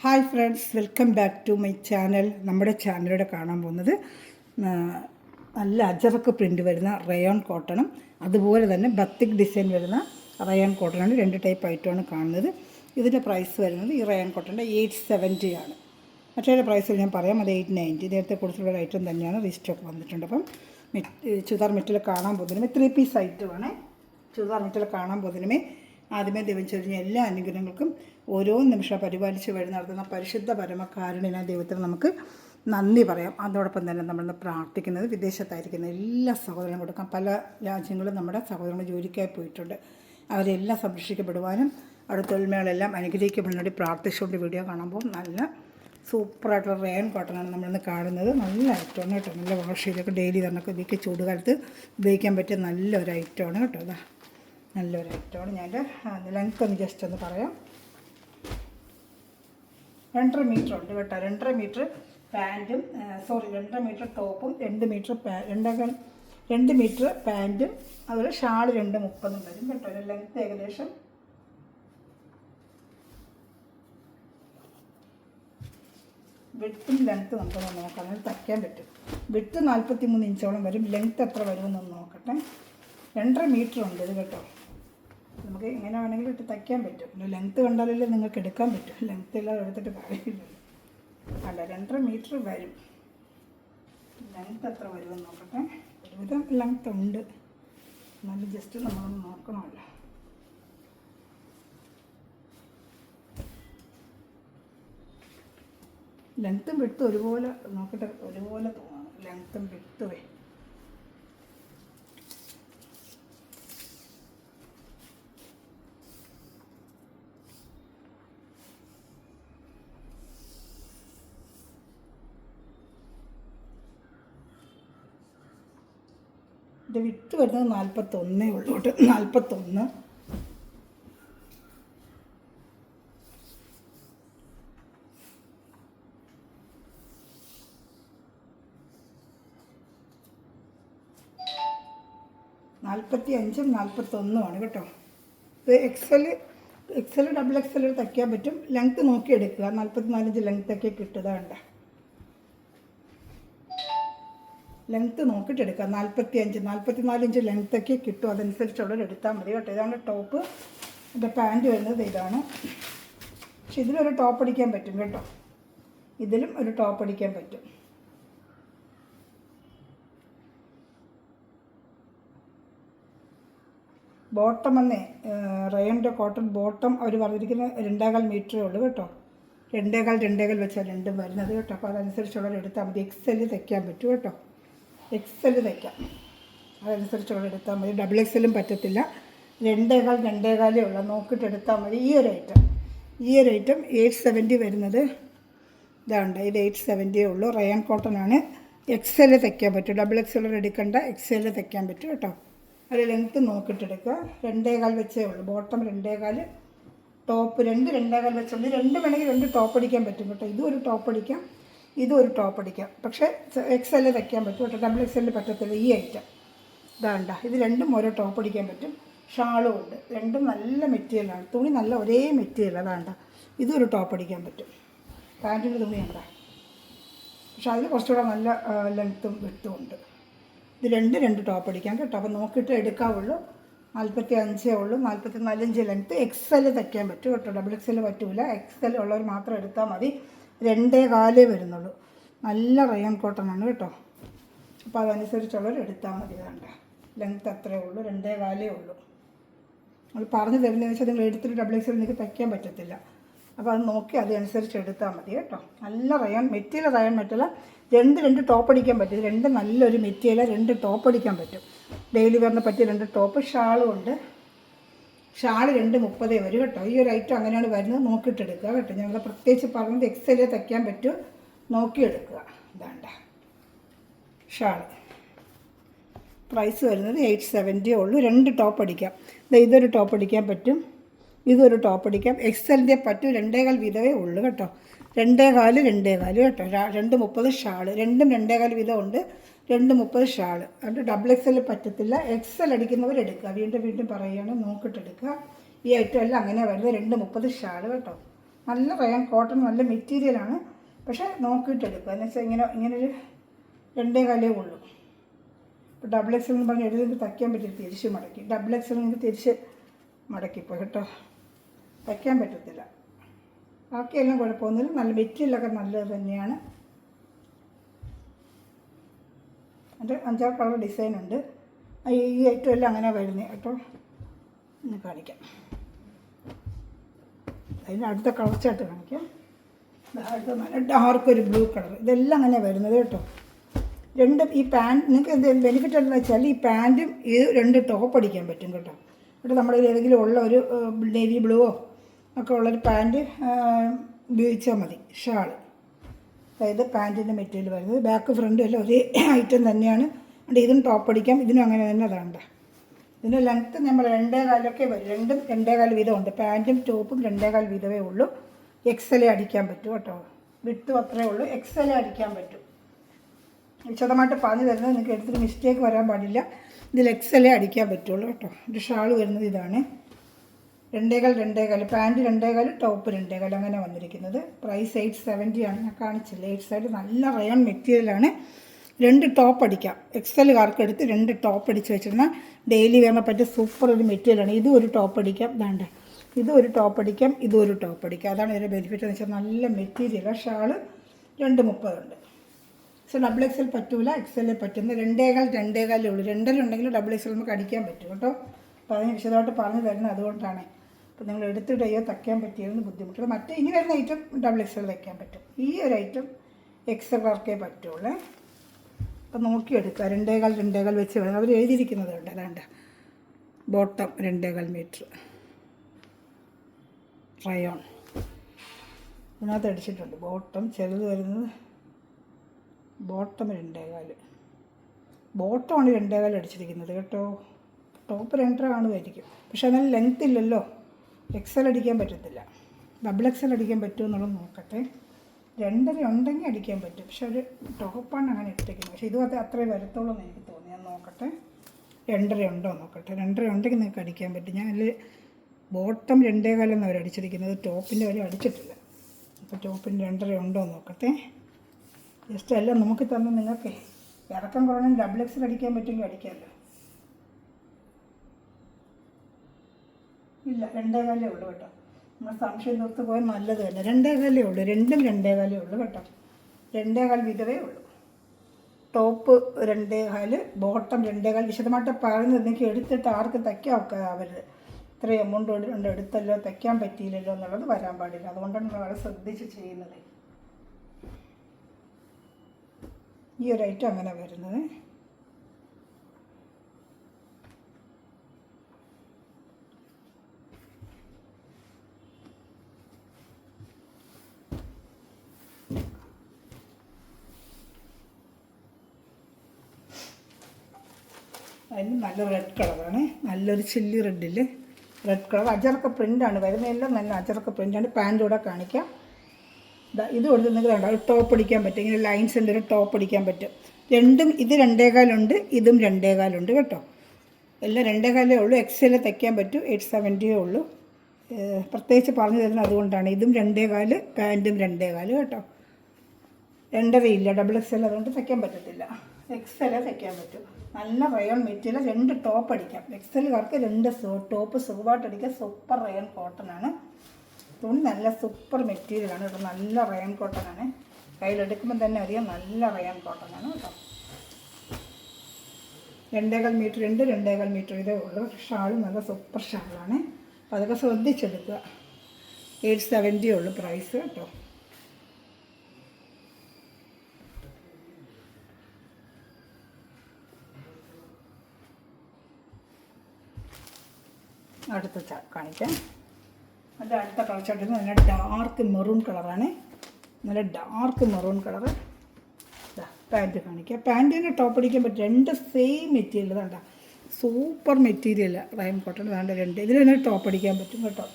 Hi friends, welcome back to my channel. നമ്മുടെ ചാനലിലൂടെ കാണാൻ പോകുന്നത് നല്ല അജറക്ക് പ്രിൻ്റ് വരുന്ന റയോൺ കോട്ടണും അതുപോലെ തന്നെ ബത്തിക് ഡിസൈൻ വരുന്ന റയോൺ കോട്ടണാണ്. രണ്ട് ടൈപ്പ് ഐറ്റമാണ് കാണുന്നത്. ഇതിൻ്റെ പ്രൈസ് വരുന്നത് ഈ റയോൺ കോട്ടൻ്റെ 870 ആണ്. മറ്റേ പ്രൈസ് ഞാൻ പറയാം, അത് 890. നേരത്തെ കൊടുത്തിട്ടുള്ള ഐറ്റം തന്നെയാണ്. റീസ്റ്റോക്ക് വന്നിട്ടുണ്ട്. അപ്പം ചുരിദാർ മെറ്റീരിയൽ കാണാൻ പോകുന്നതിനുമേ 3 പീസ് ഐറ്റമാണ്. ചുരിദാർ മെറ്റീരിയൽ കാണാൻ പോകുന്നതിനുമേ ആദ്യമേ ദൈവം ചൊരിഞ്ഞ എല്ലാ അനുഗ്രഹങ്ങൾക്കും ഓരോ നിമിഷം പരിപാലിച്ച് വഴി നടത്തുന്ന പരിശുദ്ധ പരമകാരുണ്യനായ ദൈവത്തിന് നമുക്ക് നന്ദി പറയാം. അതോടൊപ്പം തന്നെ നമ്മൾ പ്രാർത്ഥിക്കുന്നത് വിദേശത്തായിരിക്കുന്ന എല്ലാ സഹോദരങ്ങളും കൊടുക്കാം. പല രാജ്യങ്ങളും നമ്മുടെ സഹോദരങ്ങൾ ജോലിക്കായി പോയിട്ടുണ്ട്. അവരെല്ലാം സംരക്ഷിക്കപ്പെടുവാനും അവിടെ തൊഴിൽമേളെല്ലാം അനുഗ്രഹിക്കപ്പെടുന്ന വേണ്ടി പ്രാർത്ഥിച്ചുകൊണ്ട് വീഡിയോ കാണുമ്പോൾ നല്ല സൂപ്പറായിട്ടുള്ള റയോൺ കോട്ടനാണ് നമ്മളിന്ന് കാണുന്നത്. നല്ല ഐറ്റമാണ് കേട്ടോ. നല്ല വാഷ് ചെയ്തൊക്കെ ഡെയിലി തന്നൊക്കെ ഇതിലേക്ക് ചൂടുകാലത്ത് ഉപയോഗിക്കാൻ പറ്റിയ നല്ലൊരു ഐറ്റമാണ് കേട്ടോ. അതാ നല്ലൊരു ഐറ്റമാണ്. ഞാൻ ലെങ്ത് ഒന്ന് ജസ്റ്റ് ഒന്ന് പറയാം. 2.5 മീറ്റർ ഉണ്ട് കേട്ടോ. 2.5 മീറ്റർ പാൻറ്റും 2.5 മീറ്റർ ടോപ്പും 2 മീറ്റർ പാൻറ്റും അതുപോലെ ഷാൾ 2.30 വരും കേട്ടോ. ഒരു ലെങ്ത്ത് ഏകദേശം വിട്ടും ലെങ്ത്ത് നമുക്കൊന്ന് നോക്കാം. അത് തയ്ക്കാൻ പറ്റും. വിട്ട് 43 ഇഞ്ചോളം വരും. ലെങ്ത്ത് എത്ര വരുമെന്നൊന്ന് നോക്കട്ടെ. 2.5 മീറ്റർ ഉണ്ട് ഇത് കേട്ടോ. നമുക്ക് എങ്ങനെ വേണമെങ്കിലും ഇട്ട് തയ്ക്കാൻ പറ്റും. പിന്നെ ലെങ്ത്ത് കണ്ടാലല്ലേ നിങ്ങൾക്ക് എടുക്കാൻ പറ്റും. ലെങ്ത്ത് എല്ലാം എടുത്തിട്ട് കാര്യമില്ലല്ലോ. അല്ല, 2.5 മീറ്റർ വരും. ലെങ്ത്ത് എത്ര വരുമെന്ന് നോക്കട്ടെ. ഒരുവിധം ലെങ്ത്ത് ഉണ്ട്, എന്നാലും ജസ്റ്റ് നമ്മളൊന്ന് നോക്കണമല്ലോ. ലെങ്ത്തും വിട്ടും ഒരുപോലെ നോക്കട്ടെ. ഒരുപോലെ തോന്നണം ലെങ്ത്തും വിട്ടുവേ. ഇത് വിട്ട് വരുന്നത് 41 ഉള്ളൂ കേട്ടോ. 41. $45ഉം 41 കേട്ടോ. ഇത് എക്സൽ ഡബിൾ എക്സൽ തയ്ക്കാൻ പറ്റും. ലെങ്ത്ത് നോക്കി എടുക്കുക. 44 ഇഞ്ച് ലെങ്ത്തൊക്കെ കിട്ടുക വേണ്ട. ലെങ്ത്ത് നോക്കിയിട്ട് എടുക്കുക. 44 ഇഞ്ച് ലെങ്ത്തൊക്കെ കിട്ടും. അതനുസരിച്ചുള്ളത് എടുത്താൽ മതി കേട്ടോ. ഇതാണ് ടോപ്പ്. എൻ്റെ പാൻറ്റ് വരുന്നത് ഇതാണ്. പക്ഷെ ഇതിലൊരു ടോപ്പ് അടിക്കാൻ പറ്റും കേട്ടോ. ഇതിലും ഒരു ടോപ്പ് അടിക്കാൻ പറ്റും. ബോട്ടം എന്നേ റയോണിൻ്റെ കോട്ടൺ ബോട്ടം അവർ പറഞ്ഞിരിക്കുന്ന 2.25 മീറ്ററേ ഉള്ളൂ കേട്ടോ. 2.25 വെച്ചാൽ രണ്ടും വരുന്നത് കേട്ടോ. അപ്പോൾ അതനുസരിച്ചുള്ളത് എടുത്താൽ മതി. എക്സൽ തയ്ക്കാൻ പറ്റും കേട്ടോ. എക്സൽ തയ്ക്കാം. അതനുസരിച്ചുള്ളത് എടുത്താൽ മതി. ഡബിൾ എക്സലും പറ്റത്തില്ല. 2.25 ഉള്ള നോക്കിയിട്ട് എടുത്താൽ മതി. ഈ ഒരു ഐറ്റം 870 വരുന്നത് ഇതാണ്ട്. ഇത് 870 ഉള്ളൂ. റയോൺ കോട്ടൺ ആണ്. എക്സൽ തയ്ക്കാൻ പറ്റും. ഡബിൾ എക്സൽ എടുക്കണ്ട, എക്സൽ തയ്ക്കാൻ പറ്റും കേട്ടോ. അത് ലെങ്ത്ത് നോക്കിയിട്ടെടുക്കുക. 2.25 വെച്ചേ ഉള്ളൂ. ബോട്ടം 2.25, ടോപ്പ് 2.25 വെച്ചുകൊണ്ട് 2 വേണമെങ്കിൽ 2 ടോപ്പ് അടിക്കാൻ പറ്റും കേട്ടോ. ഇതും ഒരു ടോപ്പ് അടിക്കാം, ഇതും ഒരു ടോപ്പ് അടിക്കാം. പക്ഷേ എക്സൽ തയ്ക്കാൻ പറ്റും കേട്ടോ. ഡബിൾ എക്സൽ പറ്റത്തില്ല. ഈ ഐറ്റം ഇതാണ്ട. ഇത് രണ്ടും ഓരോ ടോപ്പ് അടിക്കാൻ പറ്റും. ഷാളും ഉണ്ട്. രണ്ടും നല്ല മെറ്റീരിയലാണ്. തുണി നല്ല ഒരേ മെറ്റീരിയൽ. അതാണ്ട. ഇതൊരു ടോപ്പ് അടിക്കാൻ പറ്റും. പാൻറ്റിൻ്റെ തുണിയുണ്ട. പക്ഷെ അതിൽ കുറച്ചുകൂടെ നല്ല ലെങ്ത്തും വിട്ടും ഉണ്ട്. ഇത് 2 ടോപ്പ് അടിക്കാം കേട്ടോ. അപ്പോൾ നോക്കിയിട്ട് എടുക്കാവുള്ളൂ. 45 ഉള്ളൂ. 44 ഇഞ്ച് ലെങ്ത്ത്. എക്സൽ തയ്ക്കാൻ പറ്റും കേട്ടോ. ഡബിൾ എക്സൽ പറ്റില്ല. എക്സൽ ഉള്ളവർ മാത്രം എടുത്താൽ മതി. 2.25 വരുന്നുള്ളൂ. നല്ല റയോൺ കോട്ടൺ ആണ് കേട്ടോ. അപ്പോൾ അതനുസരിച്ചുള്ളവർ എടുത്താൽ മതി. വേണ്ട, ലെങ്ത്ത് അത്രയേ ഉള്ളൂ. 2.25 ഉള്ളൂ. അത് പറഞ്ഞു തരുന്നതെന്ന് വെച്ചാൽ നിങ്ങൾ എടുത്തിട്ട് ഡബിൾ എക്സൽ നിങ്ങൾക്ക് തയ്ക്കാൻ പറ്റത്തില്ല. അപ്പോൾ അത് നോക്കി അതനുസരിച്ച് എടുത്താൽ മതി കേട്ടോ. നല്ല റയോൺ മെറ്റീരിയൽ 2 ടോപ്പ് അടിക്കാൻ പറ്റും. 2 നല്ലൊരു മെറ്റീരിയൽ. 2 ടോപ്പ് അടിക്കാൻ പറ്റും. ഡെയിലി വെയറിന് പറ്റിയ 2 ടോപ്പ്. ഷാളും ഉണ്ട്. ഷാൾ 2.30 വരും കേട്ടോ. ഈ ഒരു ഐറ്റം അങ്ങനെയാണ് വരുന്നത്. നോക്കിയിട്ടെടുക്കുക കേട്ടോ. ഞങ്ങൾ പ്രത്യേകിച്ച് പറഞ്ഞത് എക്സൽ തയ്ക്കാൻ പറ്റും. നോക്കിയെടുക്കുക. ഇതാണ്ട ഷാൾ. പ്രൈസ് വരുന്നത് 870 ഉള്ളൂ. 2 ടോപ്പ് അടിക്കാം. ഇതൊരു ടോപ്പ് അടിക്കാൻ പറ്റും, ഇതൊരു ടോപ്പ് അടിക്കാം. എക്സലിൻ്റെ പറ്റും. 2.25 വീതമേ ഉള്ളൂ കേട്ടോ. 2.25 കേട്ടോ. 2.30 ഷാൾ. രണ്ടും 2.25 വീതം ഉണ്ട്. 2.30 ഷാൾ. അതുകൊണ്ട് ഡബിൾ എക്സൽ പറ്റത്തില്ല. എക്സൽ അടിക്കുന്നവർ എടുക്കുക. വീണ്ടും പറയുകയാണ്, നോക്കിയിട്ടെടുക്കുക. ഈ ഐറ്റം എല്ലാം അങ്ങനെ വരുന്നത്. 2.30 ഷാൾ കേട്ടോ. നല്ല റയോൺ കോട്ടൺ, നല്ല മെറ്റീരിയലാണ്. പക്ഷേ നോക്കിയിട്ടെടുക്കുക. എന്ന് വെച്ചാൽ ഇങ്ങനൊരു 2.25 ഉള്ളൂ. ഇപ്പോൾ ഡബിൾ എക്സൽ എന്ന് പറഞ്ഞ് എഴുതി തയ്ക്കാൻ പറ്റില്ല, തിരിച്ച് മടക്കി. ഡബിൾ എക്സൽ നിങ്ങൾക്ക് തിരിച്ച് മടക്കിപ്പോൾ കേട്ടോ, തയ്ക്കാൻ പറ്റത്തില്ല. ബാക്കിയെല്ലാം കുഴപ്പമൊന്നുമില്ല, നല്ല മെറ്റീരിയലൊക്കെ നല്ലത് തന്നെയാണ്. അത് 5-6 കളർ ഡിസൈനുണ്ട്. ഈ ഐറ്റം എല്ലാം അങ്ങനെ വരുന്നത് കേട്ടോ. ഒന്ന് കാണിക്കാം, അതിന് അടുത്ത കളർ ചാർട്ട് കാണിക്കാം. അടുത്ത നല്ല ഡാർക്ക് ഒരു ബ്ലൂ കളർ, ഇതെല്ലാം അങ്ങനെ വരുന്നത് കേട്ടോ. രണ്ടും ഈ പാൻറ്റ് നിങ്ങൾക്ക് എന്ത് ബെനിഫിറ്റ് ഉണ്ടെന്ന് വെച്ചാൽ ഈ പാൻറ്റും ഇത് 2 ടോപ്പ് അടിക്കാൻ പറ്റും കേട്ടോ. ഇവിടെ നമ്മുടെ കയ്യിൽ ഏതെങ്കിലും ഉള്ള ഒരു നേവി ബ്ലൂവോ ഒക്കെ ഉള്ളൊരു പാൻറ്റ് ഉപയോഗിച്ചാൽ മതി. ഷാള്, അതായത് പാൻറ്റിൻ്റെ മെറ്റീരിയൽ വരുന്നത് ബാക്ക് ഫ്രണ്ടും എല്ലാം ഒരേ ഐറ്റം തന്നെയാണ്. അതുകൊണ്ട് ഇതും ടോപ്പ് അടിക്കാം, ഇതിനും അങ്ങനെ തന്നെ അതാണ്ട. ഇതിൻ്റെ ലെങ്ത്ത് നമ്മൾ 2.25 വരും. രണ്ടും 2.25 വീതമുണ്ട്. പാൻറ്റും ടോപ്പും 2.25 വീതമേ ഉള്ളൂ. എക്സലേ അടിക്കാൻ പറ്റും കേട്ടോ. വിട്ടും അത്രേ ഉള്ളൂ, എക്സലേ അടിക്കാൻ പറ്റും. വിശദമായിട്ട് പറഞ്ഞു തരുന്നത് നിങ്ങൾക്ക് എടുത്തിട്ട് മിസ്റ്റേക്ക് വരാൻ പാടില്ല. ഇതിൽ എക്സലേ അടിക്കാൻ പറ്റുള്ളൂ കേട്ടോ. ഒരു ഷാൾ വരുന്നത് ഇതാണ്. 2.25 പാൻറ്റ് 2.25 ടോപ്പ് 2.25 അങ്ങനെ വന്നിരിക്കുന്നത്. പ്രൈസ് 870 ആണ്. ഞാൻ കാണിച്ചില്ല. 870 നല്ല റയോൺ മെറ്റീരിയലാണ്. 2 ടോപ്പ് അടിക്കാം. എക്സലുകാർക്ക് എടുത്ത് 2 ടോപ്പ് അടിച്ച് വെച്ചിരുന്നാൽ ഡെയിലി വേണം പറ്റിയ സൂപ്പർ ഒരു മെറ്റീരിയലാണ്. ഇതും ഒരു ടോപ്പ് അടിക്കാം. ഇതാണ്ട് ഇതും ഒരു ടോപ്പ് അടിക്കാം, ഇതും ഒരു ടോപ്പ് അടിക്കാം. അതാണ് ഇതിൻ്റെ ബെനിഫിറ്റ് എന്ന് വെച്ചാൽ നല്ല മെറ്റീരിയലാണ്. ഷാള് 2.30 ഉണ്ട്. പക്ഷേ ഡബിൾ എക്സൽ പറ്റൂല, എക്സലേ പറ്റുന്ന 2.25 ഉള്ളൂ. 2 ഉണ്ടെങ്കിൽ ഡബിൾ എക്സൽ നമുക്ക് അടിക്കാൻ പറ്റും കേട്ടോ. അപ്പോൾ അതിന് വിശദമായിട്ട് പറഞ്ഞു തരുന്നത് അതുകൊണ്ടാണ്. അപ്പോൾ നിങ്ങൾ എടുത്തിടയോ തയ്ക്കാൻ പറ്റിയതെന്ന് ബുദ്ധിമുട്ടുള്ളത്. മറ്റേ ഇനി വരുന്ന ഐറ്റം ഡബിൾ എക്സൽ തയ്ക്കാൻ പറ്റും. ഈ ഒരു ഐറ്റം എക്സൽക്കാർക്കേ പറ്റുള്ളൂ. അപ്പോൾ നോക്കിയെടുക്കുക. 2.25 വെച്ച് വേണം അവർ എഴുതിയിരിക്കുന്നത് ഉണ്ട്. അതാണ്ട് ബോട്ടം 2.25 മീറ്റർ റയോൺ ഇതിനകത്ത് അടിച്ചിട്ടുണ്ട്. ബോട്ടം ചെറുത് വരുന്നത് ബോട്ടം 2.25 ബോട്ടമാണ് 2.25 അടിച്ചിരിക്കുന്നത് കേട്ടോ. ടോപ്പ് 2.5 കാണുമായിരിക്കും, പക്ഷെ അതിന് ലെങ്ത് ഇല്ലല്ലോ. എക്സൽ അടിക്കാൻ പറ്റത്തില്ല. ഡബിൾ എക്സൽ അടിക്കാൻ പറ്റുമോ എന്നുള്ളത് നോക്കട്ടെ. 2.5 ഉണ്ടെങ്കിൽ അടിക്കാൻ പറ്റും, പക്ഷെ ഒരു ടോപ്പാണ് അങ്ങനെ ഇട്ടിരിക്കുന്നത്. പക്ഷേ ഇതും അത്രേ വരത്തുള്ളൂ എന്ന് എനിക്ക് തോന്നി. ഞാൻ നോക്കട്ടെ 2.5 ഉണ്ടോ നോക്കട്ടെ. 2.5 ഉണ്ടെങ്കിൽ നിങ്ങൾക്ക് അടിക്കാൻ പറ്റും. ഞാൻ അതിൽ ബോട്ടം 2.25 എന്ന് അവർ അടിച്ചിരിക്കുന്നത്, ടോപ്പിൻ്റെ വരെ അടിച്ചിട്ടില്ല. അപ്പോൾ ടോപ്പിന് 2.5 ഉണ്ടോ നോക്കട്ടെ. ജസ്റ്റ് എല്ലാം നോക്കി തന്നു. നിങ്ങൾക്ക് ഇറക്കം കുറഞ്ഞാൽ ഡബിൾ എക്സൽ അടിക്കാൻ പറ്റുമെങ്കിൽ അടിക്കാമല്ലോ. ഇല്ല, 2.25 ഉള്ളൂ കേട്ടോ. നമ്മൾ സംശയം തീർത്ത് പോയാൽ നല്ലത് തന്നെ. 2.25 ഉള്ളൂ. രണ്ടും 2.25 ഉള്ളൂ കേട്ടോ. 2.25 വീതമേ ഉള്ളൂ. Top 2.25, bottom 2.25. വിശദമായിട്ട് പറയുന്നത് എനിക്ക് എടുത്തിട്ട് ആർക്കും തയ്ക്കാൻ ആവരുത്. ഇത്രയും എമൗണ്ട് കൊണ്ട് എടുത്തല്ലോ, തയ്ക്കാൻ പറ്റിയില്ലല്ലോ എന്നുള്ളത് വരാൻ പാടില്ല. അതുകൊണ്ടാണ് നമ്മൾ വളരെ ശ്രദ്ധിച്ച് ചെയ്യുന്നത്. ഈ ഒരു ഐറ്റം അങ്ങനെ വരുന്നത്. അതിന് നല്ല റെഡ് കളറാണ്. നല്ലൊരു ചില്ലി റെഡിൽ റെഡ് കളർ അജറക്ക പ്രിൻ്റാണ് വരുന്നതെല്ലാം. നല്ല അജറക്ക പ്രിൻ്റാണ്. പാൻറ് കൂടെ കാണിക്കാം. ഇത് കൊടുത്ത് നിങ്ങൾക്ക് വേണ്ട ഒരു ടോപ്പ് അടിക്കാൻ പറ്റും. ഇങ്ങനെ ലൈൻസ് ഉണ്ട്, ഒരു ടോപ്പ് അടിക്കാൻ പറ്റും. രണ്ടും ഇത് 2.25 ഉണ്ട്, ഇതും 2.25 ഉണ്ട് കേട്ടോ. എല്ലാം 2.25 ഉള്ളൂ. എക്സൽ തയ്ക്കാൻ പറ്റും. 870 ഉള്ളൂ. പ്രത്യേകിച്ച് പറഞ്ഞു തരുന്നത് അതുകൊണ്ടാണ്. ഇതും 2.25, പാൻറ്റും 2.25 കേട്ടോ. 2.5 ഇല്ല ഡബിൾ എക്സൽ, അതുകൊണ്ട് തയ്ക്കാൻ പറ്റത്തില്ല. എക്സൽ തയ്ക്കാൻ പറ്റും. നല്ല റയോൺ മെറ്റീരിയൽ. 2 ടോപ്പ് അടിക്കാം. എക്സലുകാർക്ക് 2 ടോപ്പ് സുഖമായിട്ട് അടിക്കാം. സൂപ്പർ റയോൺ കോട്ടൺ ആണ്. തുണി നല്ല സൂപ്പർ മെറ്റീരിയലാണ് കേട്ടോ. നല്ല റയോൺ കോട്ടൺ ആണ്. കയ്യിലെടുക്കുമ്പോൾ തന്നെ അറിയാം നല്ല റയോൺ കോട്ടൺ ആണ് കേട്ടോ. 2.25 മീറ്റർ ഉണ്ട്. 2.25 മീറ്റർ ഇതേ ഉള്ളൂ. ഷാളും നല്ല സൂപ്പർ ഷാളാണ്. അപ്പോൾ അതൊക്കെ ശ്രദ്ധിച്ചെടുക്കുക. 870 ഉള്ളൂ പ്രൈസ് കേട്ടോ. അടുത്ത കാണിക്കാം. അത് അടുത്ത കളർ ചാർട്ട് നല്ല ഡാർക്ക് മെറൂൺ കളറാണ്. നല്ല ഡാർക്ക് മെറൂൺ കളറ്. പാൻറ്റ് കാണിക്കാം. പാൻറ്റിന് ടോപ്പ് അടിക്കാൻ പറ്റും. 2 സെയിം മെറ്റീരിയൽ വേണ്ട, സൂപ്പർ മെറ്റീരിയൽ റയോൺ കോട്ടൺ വേണ്ട. 2 ഇതിൽ തന്നെ ടോപ്പ് അടിക്കാൻ പറ്റും കേട്ടോ.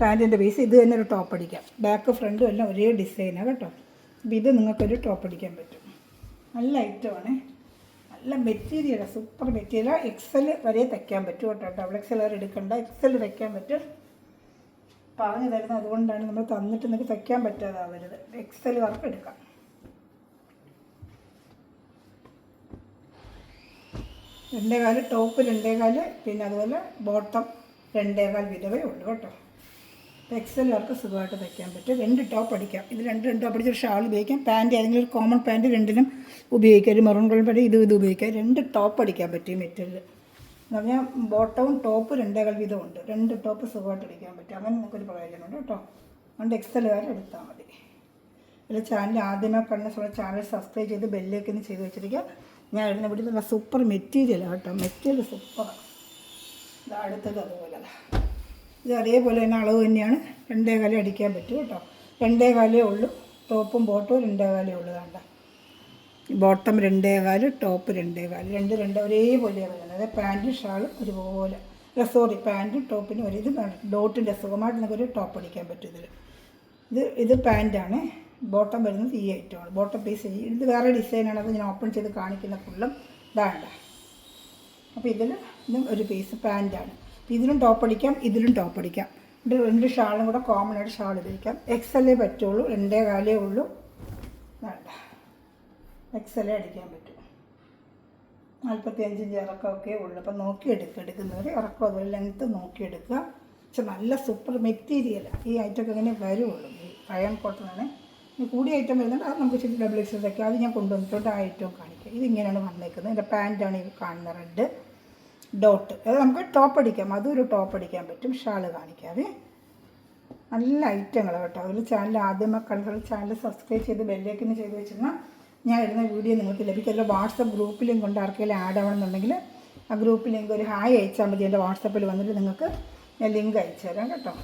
പാൻറ്റിൻ്റെ പീസ് ഇത് തന്നെ ഒരു ടോപ്പ് അടിക്കാം. ബാക്ക് ഫ്രണ്ടും എല്ലാം ഒരേ ഡിസൈനാണ് കേട്ടോ. അപ്പോൾ ഇത് നിങ്ങൾക്കൊരു ടോപ്പ് അടിക്കാൻ പറ്റും. നല്ല ഐറ്റമാണ്. നല്ല മെറ്റീരിയലാണ്, സൂപ്പർ മെറ്റീരിയൽ. എക്സൽ വരെ തയ്ക്കാൻ പറ്റും കേട്ടോ. ഡബിൾ എക്സൽ വരെ എടുക്കണ്ട, എക്സൽ തയ്ക്കാൻ പറ്റും. പറഞ്ഞു തരുന്നത് അതുകൊണ്ടാണ്, നമ്മൾ തന്നിട്ട് നിങ്ങൾക്ക് തയ്ക്കാൻ പറ്റാതാവരുത്. എക്സൽ വർക്ക് എടുക്കാം. രണ്ടേകാല് ടോപ്പ്, രണ്ടേകാല്, പിന്നെ അതുപോലെ ബോട്ടം രണ്ടേകാൽ വിധവേ ഉള്ളൂ കേട്ടോ. എക്സൽ വർക്ക് സുഖമായിട്ട് തയ്ക്കാൻ പറ്റും. 2 ടോപ്പ് അടിക്കാം. ഇത് രണ്ട് ടോപ്പ് അടിച്ചൊരു ഷാൾ ഉപയോഗിക്കാം. പാൻറ്റ് ഏതെങ്കിലും ഒരു കോമൺ പാൻറ്റ് രണ്ടിനും ഉപയോഗിക്കാം. ഒരു മെറൂൺ കളർ പാൻറ്റ് ഇത് ഉപയോഗിക്കാം. 2 ടോപ്പ് അടിക്കാൻ പറ്റും ഈ മെറ്റീരിയൽ എന്ന് പറഞ്ഞാൽ. ബോട്ടവും ടോപ്പ് രണ്ടേകാൽ വീതമുണ്ട്. 2 ടോപ്പ് സുഖമായിട്ട് അടിക്കാൻ പറ്റും. അങ്ങനെ നമുക്കൊരു പ്രയോജനമുണ്ട് കേട്ടോ. അതുകൊണ്ട് എക്സൽ വരെ എടുത്താൽ മതി. ഇതിൽ ചാനൽ ആദ്യമേ കണ്ട ചാനൽ സബ്സ്ക്രൈബ് ചെയ്ത് ബെല്ലേക്കൊന്ന് ചെയ്ത് വെച്ചിരിക്കുക. ഞാൻ ഇടുന്ന വീട്ടിൽ നല്ല സൂപ്പർ മെറ്റീരിയലാണ് കേട്ടോ. മെറ്റീരിയൽ സൂപ്പറാണ്. ഇത് അടുത്തത് അതുപോലെ, ഇത് അതേപോലെ തന്നെ അളവ് തന്നെയാണ്. 2.25 അടിക്കാൻ പറ്റും കേട്ടോ. 2.25 ഉള്ളൂ. ടോപ്പും ബോട്ടും 2.25 ഉള്ളൂ. വേണ്ട, ബോട്ടം 2.25, ടോപ്പ് 2.25, രണ്ട് ഒരേപോലെയാണ് വരുന്നത്. അതായത് പാൻറ്റും ഷാളും ഒരുപോലെ. സോറി, പാൻറ്റും ടോപ്പിനും ഒരു ഇത് ഡോട്ടിൻ്റെ സുഖമായിട്ട് നമുക്കൊരു ടോപ്പ് അടിക്കാൻ പറ്റും ഇതിൽ. ഇത് പാൻറ്റാണ്. ബോട്ടം വരുന്നത് ഈ ഐറ്റമാണ്. ബോട്ടം പീസ് ഇത് വേറെ ഡിസൈനാണ്. അത് ഞാൻ ഓപ്പൺ ചെയ്ത് കാണിക്കുന്ന ഫുള്ളും ഇതാണ്ട. അപ്പോൾ ഇതും ഒരു പീസ് പാൻറ്റാണ്. ഇതിലും ടോപ്പ് അടിക്കാം, ഇതിലും ടോപ്പ് അടിക്കാം. 2 ഷാളും കൂടെ കോമൺ ആയിട്ട് ഷാൾ ഉപയോഗിക്കാം. എക്സലേ പറ്റുള്ളൂ. 2.25 ഉള്ളൂ. വേണ്ട, എക്സലേ അടിക്കാൻ പറ്റും. 45 ഇഞ്ച് ഇറക്കമൊക്കെ ഉള്ളൂ. അപ്പം എടുക്കുന്നവർ ഇറക്കം അതുപോലെ ലെങ്ത്ത് നോക്കിയെടുക്കുക. പക്ഷെ നല്ല സൂപ്പർ മെറ്റീരിയലാണ്. ഈ ഐറ്റമൊക്കെ ഇങ്ങനെ വരുള്ളൂ. ഈ റയോൺ കോട്ടനാണ്. ഈ കൂടിയ ഐറ്റം വരുന്നുണ്ട്. അത് നമുക്ക് ശരി ഡബിൾ എക്സൽ ഒക്കെ അത് ഞാൻ കൊണ്ടുവന്നിട്ടുണ്ട്. ആ ഐറ്റവും കാണിക്കാം. ഇതിങ്ങനെയാണ് വന്നേക്കുന്നത്. എൻ്റെ പാൻറ്റാണ് ഈ കാണുന്ന റെഡ് ഡോട്ട്. അത് നമുക്ക് ടോപ്പ് അടിക്കാം. അതൊരു ടോപ്പ് അടിക്കാൻ പറ്റും. ഷാൾ കാണിക്കാതെ നല്ല ഐറ്റങ്ങൾ കേട്ടോ. അതിൽ ചാനൽ ആദ്യമേ കണ്ടത് ചാനൽ സബ്സ്ക്രൈബ് ചെയ്ത് ബെല്ലേക്കിന് ചെയ്ത് വെച്ചിരുന്നാൽ ഞാൻ ഇടുന്ന വീഡിയോ നിങ്ങൾക്ക് ലഭിക്കും. അല്ല വാട്സപ്പ് ഗ്രൂപ്പ് ലിങ്ക് കൊണ്ട് ആർക്കെങ്കിലും ആഡ് ആവണമെന്നുണ്ടെങ്കിൽ ആ ഗ്രൂപ്പ് ലിങ്ക് ഒരു ഹായ് അയച്ചാൽ മതി. എൻ്റെ വാട്സപ്പിൽ വന്നിട്ട് നിങ്ങൾക്ക് ഞാൻ ലിങ്ക് അയച്ചു തരാം കേട്ടോ.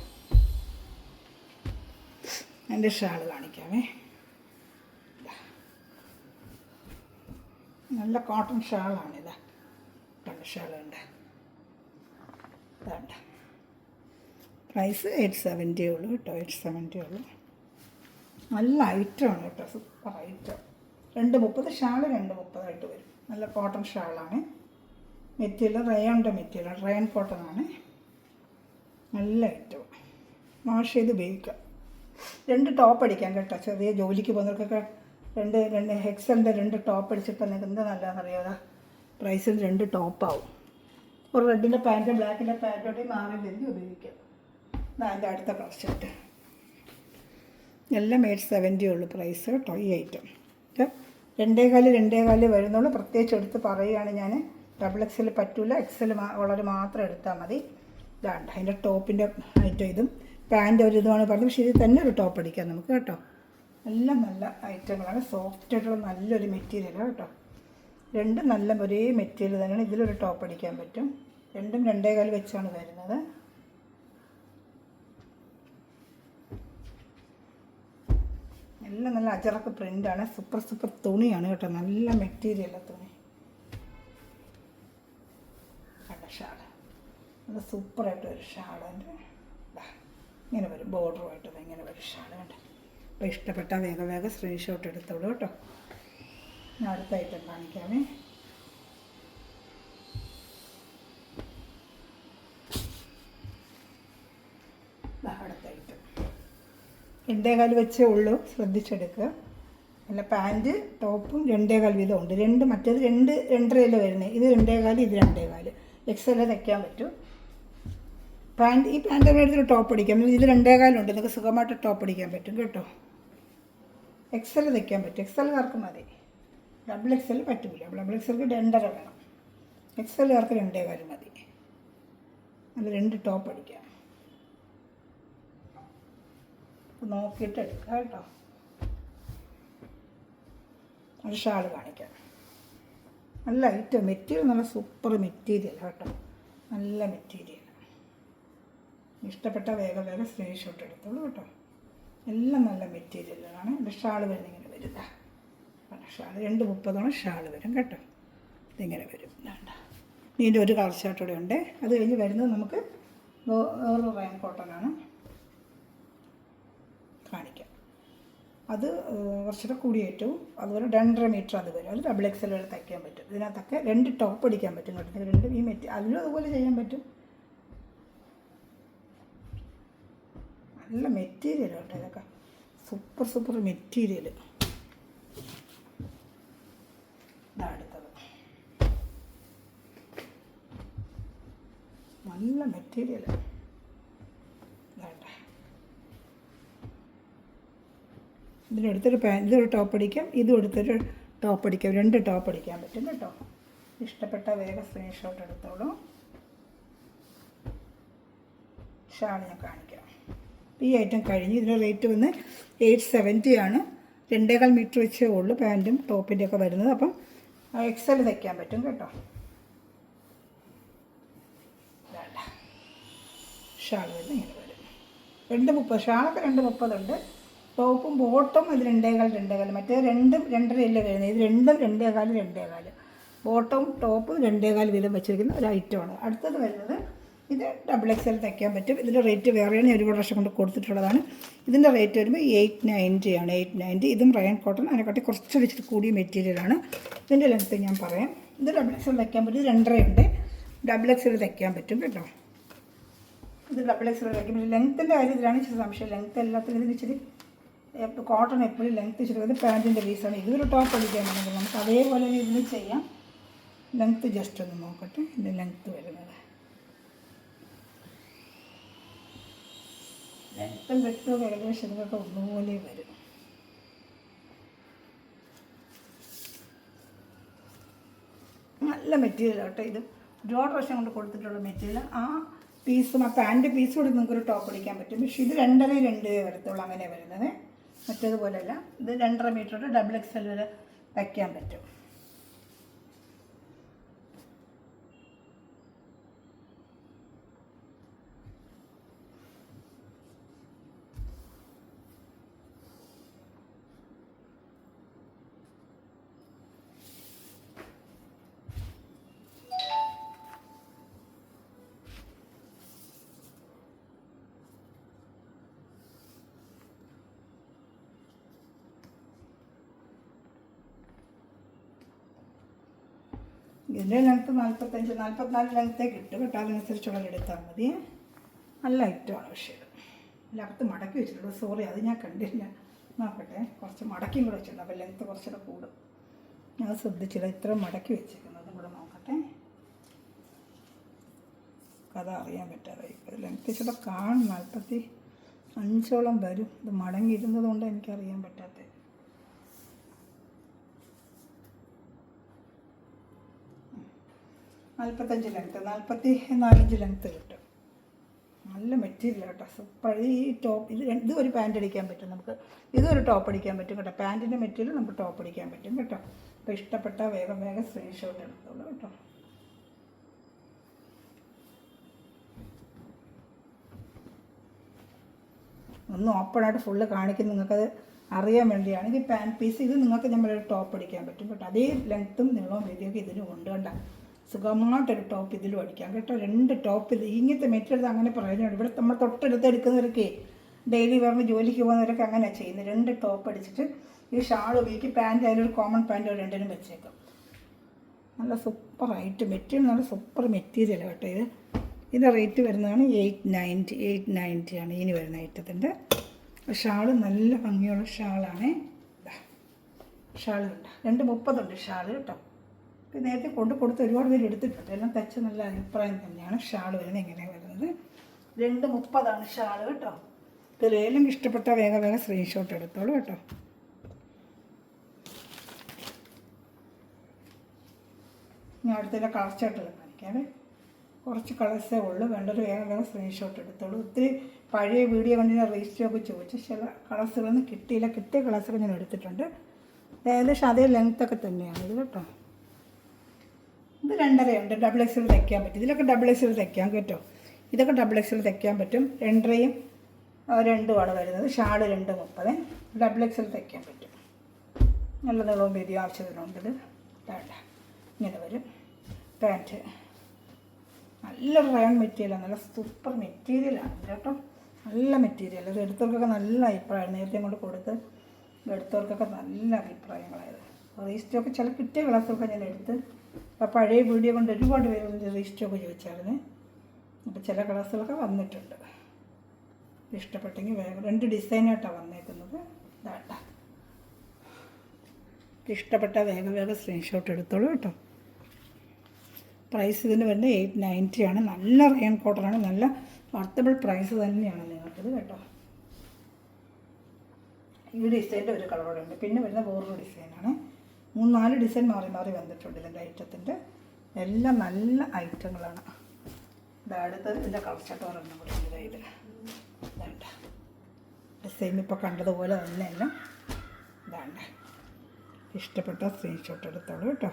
എൻ്റെ ഷാൾ കാണിക്കാമേ. നല്ല കോട്ടൺ ഷാളാണിത്. ഷാളുണ്ട്. വേണ്ട, പ്രൈസ് 870 ഉള്ളൂ കേട്ടോ. 870 ഉള്ളൂ. നല്ല ഐറ്റമാണ് കേട്ടോ. Super item. 2.30 ഷാൾ 2.30 വരും. നല്ല കോട്ടൺ ഷാളാണ്. മെറ്റീരിയൽ റയോണിൻ്റെ മെറ്റീരിയൽ, റയോൺ കോട്ടൺ ആണ്. നല്ല ഐറ്റം. വാഷ് ചെയ്ത് ഉപയോഗിക്കാം. 2 ടോപ്പ് അടിക്കാം കേട്ടോ. ചെറിയ ജോലിക്ക് പോകുന്നവർക്കൊക്കെ 2 എക്സലിൻ്റെ 2 ടോപ്പ് അടിച്ചിട്ട് നിങ്ങൾക്ക് എന്താ നല്ലതെന്നറിയാതെ പ്രൈസിൽ 2 ടോപ്പാവും. ഒരു റെഡിൻ്റെ പാൻറ്റ് ബ്ലാക്കിൻ്റെ പാൻറ്റോട്ട് മാറി തിരിഞ്ഞ് ഉപയോഗിക്കാം. അതിൻ്റെ അടുത്ത കളർ എല്ലാം 870 ഉള്ളൂ പ്രൈസ് കേട്ടോ. ഈ ഐറ്റം 2.25 വരുന്നുള്ളൂ. പ്രത്യേകിച്ച് എടുത്ത് പറയുകയാണ് ഞാൻ. ഡബിൾ എക്സൽ പറ്റില്ല. എക്സൽ വളരെ മാത്രം എടുത്താൽ മതി. ഇതാണ്ട് അതിൻ്റെ ടോപ്പിൻ്റെ ഐറ്റം. ഇതും പാൻറ്റ് ഒരു ഇതുമാണ് പറഞ്ഞത്. പക്ഷേ ഇതിൽ തന്നെ ഒരു ടോപ്പ് അടിക്കാം നമുക്ക് കേട്ടോ. എല്ലാം നല്ല ഐറ്റങ്ങളാണ്. സോഫ്റ്റ് ആയിട്ടുള്ള നല്ലൊരു മെറ്റീരിയലാണ് കേട്ടോ. 2 നല്ല ഒരേ മെറ്റീരിയൽ തന്നെയാണ്. ഇതിലൊരു ടോപ്പ് അടിക്കാൻ പറ്റും. 2ഉം 2.25 വെച്ചാണ് വരുന്നത്. എല്ലാം നല്ല അജറക്ക് പ്രിൻ്റാണ്. സൂപ്പർ തുണിയാണ് കേട്ടോ. നല്ല മെറ്റീരിയലാണ് തുണി. കണ്ട ഷാൾ നല്ല സൂപ്പറായിട്ടൊരു ഷാളിൻ്റെ ഇങ്ങനെ വരും. ബോർഡറുമായിട്ട് ഇങ്ങനെ വരും ഷാൾ കണ്ട. അപ്പോൾ ഇഷ്ടപ്പെട്ടാൽ വേഗം സ്ക്രീൻഷോട്ട് എടുത്തോളൂ കേട്ടോ. ഞാൻ അടുത്ത ഐറ്റം കാണിക്കാമേ. അടുത്ത ഐറ്റം 2.25 വെച്ചേ ഉള്ളൂ. ശ്രദ്ധിച്ചെടുക്കുക. അല്ല, പാൻറ്റ് ടോപ്പും 2.25 വീതം ഉണ്ട്. മറ്റേത് 2.5 വരുന്നത്. ഇത് 2.25, ഇത് 2.25. എക്സൽ തയ്ക്കാൻ പറ്റും. ഈ പാൻറ്റ് എടുത്തിട്ട് ടോപ്പ് അടിക്കാം. ഇത് 2.25 ഉണ്ട്. നിങ്ങൾക്ക് സുഖമായിട്ട് ടോപ്പ് അടിക്കാൻ പറ്റും കേട്ടോ. എക്സൽ തയ്ക്കാൻ പറ്റും. എക്സൽകാർക്ക് മതി. ഡബിൾ എക്സൽ പറ്റില്ല. ഡബിൾ എക്സൽക്ക് 2.5 വേണം. എക്സൽകാർക്ക് 2.25 മതി. അത് 2 ടോപ്പ് അടിക്കാം. നോക്കിയിട്ട് എടുക്കാം കേട്ടോ. ഒരു ഷാൾ കാണിക്കാം. നല്ല ഐറ്റം. മെറ്റീരിയൽ നല്ല സൂപ്പർ മെറ്റീരിയൽ കേട്ടോ. നല്ല മെറ്റീരിയൽ. ഇഷ്ടപ്പെട്ട വേഗം സ്ക്രീൻഷോട്ട് എടുത്തോളൂ കേട്ടോ. എല്ലാം നല്ല മെറ്റീരിയലാണ്. എൻ്റെ ഷാൾ വരുന്ന ഇങ്ങനെ വരുന്ന ഷാൾ 2.30 ഷാൾ വരും കേട്ടോ. ഇതിങ്ങനെ വരും. വേണ്ട, ഇതിൻ്റെ ഒരു കളർ ഷർട്ടൂടെ ഉണ്ട്. അത് കഴിഞ്ഞ് വരുന്നത് നമുക്ക് വേറൊരു റയോൺ കോട്ടനാണ്. കാണിക്കാം. അത് കുറച്ചുകൂടെ കൂടി ഏറ്റവും അതുപോലെ 2.5 മീറ്റർ അത് വരും. അത് ഡബിൾ എക്സൽ വരെ തയ്ക്കാൻ പറ്റും. ഇതിനകത്തൊക്കെ 2 ടോപ്പ് അടിക്കാൻ പറ്റും കേട്ടോ. രണ്ടും ഈ അതിലും അതുപോലെ ചെയ്യാൻ പറ്റും. നല്ല മെറ്റീരിയൽ കേട്ടോ ഇതൊക്കെ, സൂപ്പർ മെറ്റീരിയൽ. അടുത്തത് നല്ല മെറ്റീരിയൽ. ഇതിനെടുത്തൊരു ഇതൊരു ടോപ്പ് അടിക്കാം, ഇതും എടുത്തൊരു ടോപ്പ് അടിക്കാം. 2 ടോപ്പ് അടിക്കാൻ പറ്റും കേട്ടോ. ഇഷ്ടപ്പെട്ട വേഗം സ്ക്രീൻഷോട്ട് എടുത്തോളൂ. ഷാൾ ഞാൻ കാണിക്കാം. ഈ ഐറ്റം കഴിഞ്ഞ് ഇതിൻ്റെ റേറ്റ് വന്ന് 870 ആണ്. 2.25 മീറ്റർ വെച്ചേ ഉള്ളൂ പാൻറ്റും ടോപ്പിൻ്റെ ഒക്കെ വരുന്നത്. അപ്പം എക്സൽ തയ്ക്കാൻ പറ്റും കേട്ടോ. ഷാൾ വരുന്നത് ഇങ്ങനെ വരും. 2.30 ഷാളൊക്കെ 2.30 ഉണ്ട്. ടോപ്പും ബോട്ടും അത് 2.25 മറ്റേ 2 2.5 വരുന്നത്. ഇത് 2 2.25 ബോട്ടും ടോപ്പും 2.25 വീതം വെച്ചിരിക്കുന്ന ഒരു ഐറ്റമാണ്. അടുത്തത് വരുന്നത് ഇത് ഡബിൾ എക്സൽ തയ്ക്കാൻ പറ്റും. ഇതിൻ്റെ റേറ്റ് വേറെയാണ്, ഒരുപാട് വർഷം കൊണ്ട് കൊടുത്തിട്ടുള്ളതാണ്. ഇതിൻ്റെ റേറ്റ് വരുമ്പോൾ 890 ആണ്. 890. ഇതും റയൻ കോട്ടൺ, അതിനെക്കാട്ടി കുറച്ചടിച്ചിട്ട് കൂടിയ മെറ്റീരിയലാണ്. ഇതിൻ്റെ ലെങ്ത്ത് ഞാൻ പറയാം. ഇത് ഡബിൾ എക്സൽ തയ്ക്കാൻ പറ്റും. 2.5 ഉണ്ട്. ഡബിൾ എക്സൽ തയ്ക്കാൻ പറ്റും കേട്ടോ. ഇത് ഡബിൾ എക്സൽ തയ്ക്കാൻ പറ്റും. ലെങ്ത്തിൻ്റെ കാര്യത്തിലാണ് ഇച്ചിരി സംശയം. ലെങ്ത്ത് എല്ലാത്തിനും ഇതിന് ഇച്ചിരി കോട്ടൺ എപ്പോഴും ലെങ്ത്ത് ഇച്ചിരി ഇത് പാൻറ്റിൻ്റെ പീസാണ്. ഇതൊരു ടോപ്പ് അടിക്കുകയാണെങ്കിൽ നമുക്ക് അതേപോലെ ഇതിൽ ചെയ്യാം. ലെങ്ത്ത് ജസ്റ്റ് ഒന്ന് നോക്കട്ടെ. ഇതിൻ്റെ ലെങ്ത്ത് വരുന്നത് ലെങ്ത്തും വെട്ടും ഏകദേശം ഇതൊക്കെ ഒന്നുപോലെ വരും. നല്ല മെറ്റീരിയൽ കേട്ടോ. ഇത് ഒരുപാട് വർഷം കൊണ്ട് കൊടുത്തിട്ടുള്ള മെറ്റീരിയൽ. ആ പീസും ആ പാൻറ്റ് പീസും കൂടി നിങ്ങൾക്കൊരു ടോപ്പ് അടിക്കാൻ പറ്റും. പക്ഷേ ഇത് 2.5 വരത്തുള്ളൂ, അങ്ങനെ വരുന്നത്. മറ്റേതുപോലെയല്ല. ഇത് 2.5 മീറ്റർ ഡബിൾ എക്സൽ വരെ തയ്ക്കാൻ പറ്റും. ഇതിൻ്റെ ലെങ്ത്ത് 45 44 ലെങ്ത്തേ കിട്ടും കേട്ടോ. അതനുസരിച്ചുള്ള എടുത്താൽ മതി. നല്ല ഐറ്റമാണ്. പക്ഷേ ഇത് അകത്ത് മടക്കി വെച്ചിട്ടുണ്ട്. സോറി, അത് ഞാൻ കണ്ടില്ല. നോക്കട്ടെ, കുറച്ച് മടക്കിയും കൂടെ വെച്ചിട്ടുണ്ട്. അപ്പോൾ ലെങ്ത്ത് കുറച്ചുകൂടെ കൂടും. ഞാൻ ശ്രദ്ധിച്ചില്ല. ഇത്ര മടക്കി വെച്ചേക്കുന്നതും കൂടെ നോക്കട്ടെ. കഥ അറിയാൻ പറ്റാതെ ഇപ്പോൾ ലെങ്ത്ത് ഇച്ചിരി കാണും. 45 വരും. ഇത് മടങ്ങിയിരുന്നത് കൊണ്ട് എനിക്കറിയാൻ പറ്റാത്തത്. 45 ലെങ്ത്ത്, 44 ലെങ്ത്ത് കിട്ടും. നല്ല മെറ്റീരിയൽ കേട്ടോ. സൂപ്പർ. ഈ ടോപ്പ് ഇത് ഒരു പാൻറ്റ് അടിക്കാൻ പറ്റും നമുക്ക്. ഇതൊരു ടോപ്പ് അടിക്കാൻ പറ്റും കേട്ടോ. പാൻറ്റിൻ്റെ മെറ്റീരിയൽ നമുക്ക് ടോപ്പ് അടിക്കാൻ പറ്റും കേട്ടോ. അപ്പോൾ ഇഷ്ടപ്പെട്ടാൽ വേഗം സ്ക്രീൻഷോട്ട് എടുത്തോളൂ കേട്ടോ. ഒന്ന് ഓപ്പണായിട്ട് ഫുള്ള് കാണിക്കും, നിങ്ങൾക്കത് അറിയാൻ വേണ്ടിയാണ്. ഇത് പാൻറ്റ് പീസ്. ഇത് നിങ്ങൾക്ക് നമ്മളൊരു ടോപ്പ് അടിക്കാൻ പറ്റും കേട്ടോ. അതേ ലെങ്ത്തും നീളവും വീതിയൊക്കെ ഇതിനും ഉണ്ട് കണ്ട. സുഖമായിട്ടൊരു ടോപ്പ് ഇതിലും അടിക്കാം കേട്ടോ. 2 ടോപ്പ്. ഇത് ഇങ്ങനത്തെ മെറ്റീരിയൽ അങ്ങനെ പറയുന്നുണ്ട്. ഇവിടെ നമ്മൾ തൊട്ടടുത്ത് എടുക്കുന്നവരൊക്കെ ഡെയിലി പറഞ്ഞ് ജോലിക്ക് പോകുന്നവരൊക്കെ അങ്ങനെയാണ് ചെയ്യുന്നത്. 2 ടോപ്പ് അടിച്ചിട്ട് ഈ ഷാൾ ഉപയോഗിക്കും. പാൻറ്റ് അതിലൊരു കോമൺ പാൻറ്റ് 2നും വെച്ചേക്കും. നല്ല സൂപ്പറായിട്ട് മെറ്റീരിയൽ, നല്ല സൂപ്പർ മെറ്റീരിയൽ കേട്ടോ. ഇതിൻ്റെ റേറ്റ് വരുന്നതാണ് 890 ആണ് ഇനി വരുന്ന ഐറ്റത്തിൻ്റെ. ഷാള് നല്ല ഭംഗിയുള്ള ഷാളാണ്. ഷാൾ കേട്ടോ. 2.30 ഉണ്ട് ഷാൾ കേട്ടോ. നേരത്തെ കൊടുത്ത് ഒരുപാട് പേര് എടുത്തിട്ടുണ്ട്. എല്ലാം തയ്ച്ച് നല്ല അഭിപ്രായം തന്നെയാണ്. ഷാൾ വരുന്നത് എങ്ങനെയാണ് വരുന്നത്. 2.30 ഷാൾ കേട്ടോ. ഇതിലേലും ഇഷ്ടപ്പെട്ട വേഗം സ്ക്രീൻഷോട്ട് എടുത്തോളൂ കേട്ടോ. ഞാൻ അടുത്തതിൻ്റെ കളർ ചാർട്ടുകൾ കാണിക്കാതെ. കുറച്ച് കളേഴ്സേ ഉള്ളൂ. വേണ്ടൊരു വേഗം സ്ക്രീൻഷോട്ട് എടുത്തോളൂ. ഒത്തിരി പഴയ വീഡിയോ കണ്ടിന് രജിസ്റ്ററൊക്കെ ചോദിച്ചു. ചില കളേഴ്സുകളൊന്നും കിട്ടിയില്ല. കിട്ടിയ കളേഴ്സൊക്കെ ഞാൻ എടുത്തിട്ടുണ്ട്. ഏകദേശം അതേ ലെങ്ത്തൊക്കെ തന്നെയാണ് ഇത് കേട്ടോ. ഇത് 2.5 ഉണ്ട്. ഡബിൾ എക്സൽ തയ്ക്കാൻ പറ്റും. ഇതിലൊക്കെ ഡബിൾ എക്സൽ തയ്ക്കാം കേട്ടോ. ഇതൊക്കെ ഡബിൾ എക്സൽ തയ്ക്കാൻ പറ്റും. 2.5 2 വരുന്നത്. ഷാൾ 2.30. ഡബിൾ എക്സൽ തയ്ക്കാൻ പറ്റും. നല്ല നീളവും വീതിയും ആവശ്യത്തിനുണ്ട്. ഇത് വേണ്ട ഇങ്ങനെ വരും. പാൻറ്റ് നല്ലൊരു റയൺ മെറ്റീരിയലാണ്. നല്ല സൂപ്പർ മെറ്റീരിയലാണ് കേട്ടോ. നല്ല മെറ്റീരിയൽ. ഇത് എടുത്തവർക്കൊക്കെ നല്ല അഭിപ്രായമാണ്. നേരത്തെ കൊണ്ട് കൊടുത്ത് എടുത്തവർക്കൊക്കെ നല്ല അഭിപ്രായങ്ങളായത്. റീസ്റ്റോക്ക് ചില കിട്ടിയ കളേഴ്സൊക്കെ ഞാൻ എടുത്ത്, അപ്പോൾ പഴയ വീഡിയോ കൊണ്ട് ഒരുപാട് പേര് റീസ്റ്റോക്ക് ചോദിച്ചായിരുന്നു. അപ്പോൾ ചില കളേഴ്സുകളൊക്കെ വന്നിട്ടുണ്ട്. ഇഷ്ടപ്പെട്ടെങ്കിൽ വേഗം 2 ഡിസൈനായിട്ടാണ് വന്നേക്കുന്നത്. ഇതാട്ട ഇഷ്ടപ്പെട്ട വേഗം സ്ക്രീൻഷോട്ട് എടുത്തോളൂ കേട്ടോ. പ്രൈസ് ഇതിന് വരുന്നത് 890 ആണ്. നല്ല റയോൺ കോട്ടനാണ്. നല്ല വർത്തബിൾ പ്രൈസ് തന്നെയാണ് നിങ്ങൾക്കിത് കേട്ടോ. ഈ ഡിസൈൻ്റെ ഒരു കളറോടെ ഉണ്ട്. പിന്നെ വരുന്ന വേറൊരു ഡിസൈനാണ്. 3-4 ഡിസൈൻ മാറി മാറി വന്നിട്ടുണ്ട് ഇതിൻ്റെ ഐറ്റത്തിൻ്റെ. എല്ലാം നല്ല ഐറ്റങ്ങളാണ്. അടുത്തത് ഇതിൻ്റെ കളർ ചട്ടം ഒരെണ്ണം കൂടി ഉണ്ട്. ഇത് വേണ്ട ഡിസൈൻ ഇപ്പോൾ കണ്ടതുപോലെ തന്നെയല്ല. ഇതാണ്ട് ഇഷ്ടപ്പെട്ട സ്ക്രീൻഷോട്ട് എടുത്തോളൂ കേട്ടോ.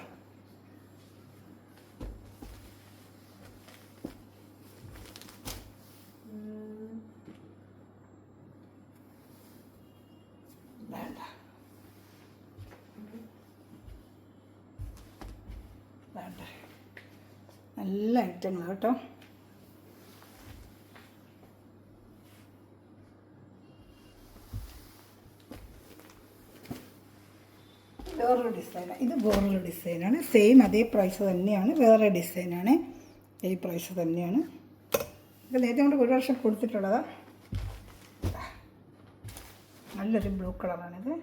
വേണ്ട വേണ്ട നല്ല ഐറ്റങ്ങൾ കേട്ടോ. വേറൊരു ഡിസൈനാണ്. ഇത് വേറൊരു ഡിസൈനാണ്. സെയിം അതേ പ്രൈസ് തന്നെയാണ്. വേറെ ഡിസൈനാണ്. ഈ പ്രൈസ് തന്നെയാണ്. ഇത് നേരത്തെ കൊണ്ട് ഒരു വർഷം കൊടുത്തിട്ടുള്ളതാണ്. നല്ലൊരു ബ്ലൂ കളറാണിത്.